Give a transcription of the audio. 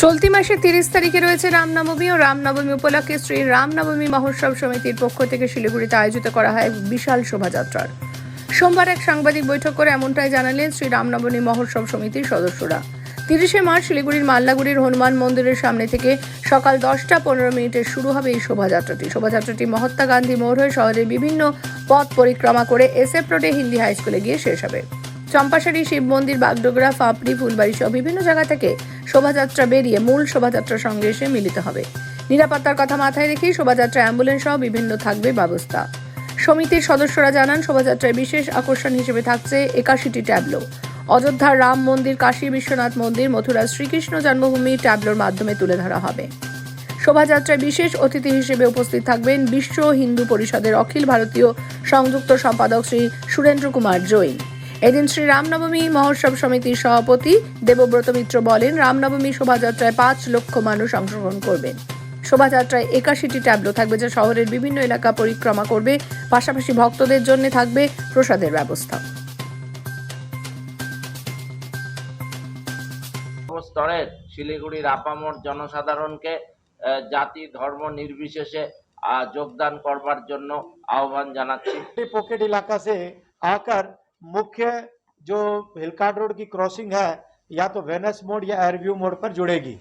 চলতি মাসে 30 তারিখে রয়েছে রামনবমী ও রামনবমী উপলক্ষে শ্রী রামনবমী মহোৎসব সমিতির পক্ষ থেকে শিলিগুড়িতে আয়োজিত করা হয় এক বিশাল শোভাযাত্রার। সোমবার এক সাংবাদিক বৈঠক করে এমনটাই জানালেন শ্রী রামনবমী মহোৎসব সমিতির সদস্যরা। 30শে মার্চ শিলিগুড়ির মাল্লাগুড়ির হনুমান মন্দিরের সামনে থেকে সকাল 10:15 শুরু হবে এই শোভাযাত্রাটি মহাত্মা গান্ধী মোড় হয়ে শহরের বিভিন্ন পথ পরিক্রমা করে SF রোডে হিন্দি হাই স্কুলে গিয়ে শেষ হবে। চম্পাশাড়ি শিব মন্দির, বাগডোগরা, ফাঁপড়ি, ফুলবাড়ি সহ বিভিন্ন জায়গা থেকে শোভাযাত্রা বেরিয়ে মূল শোভাযাত্রার সঙ্গে এসে মিলিত হবে। নিরাপত্তার কথা মাথায় রেখেই শোভাযাত্রা অ্যাম্বুলেন্স সহ বিভিন্ন থাকবে ব্যবস্থা। সমিতির সদস্যরা জানান, শোভাযাত্রায় বিশেষ আকর্ষণ হিসেবে থাকছে 81টি ট্যাবলো। অযোধ্যার রাম মন্দির, কাশী বিশ্বনাথ মন্দির, মথুরার শ্রীকৃষ্ণ জন্মভূমি ট্যাবলোর মাধ্যমে তুলে ধরা হবে। শোভাযাত্রায় বিশেষ অতিথি হিসেবে উপস্থিত থাকবেন বিশ্ব হিন্দু পরিষদের অখিল ভারতীয় সংযুক্ত সম্পাদক শ্রী সুরেন্দ্র কুমার জৈন। এদিন শ্রী রামনবমী মহোৎসব সমিতির সভাপতি দেবব্রত মিত্র বলেন, রামনবমী শোভাযাত্রায় 5 লক্ষ মানুষ অংশগ্রহণ করবেন। শোভাযাত্রায় 81টি ট্যাবলো থাকবে, যা শহরের বিভিন্ন এলাকা পরিক্রমা করবে। পাশাপাশি ভক্তদের জন্য থাকবে প্রসাদের ব্যবস্থা। স্তরের শিলিগুড়ির আপামর জনসাধারণকে জাতি ধর্ম নির্বিশেষে যোগदान करवार জন্য आह्वान জানাচ্ছি। पॉकेट इलाका से आकर मुख्य जो हिलकाट रोड की क्रॉसिंग है या तो वेनस मोड़ या एयरव्यू मोड़ पर जुड़ेगी।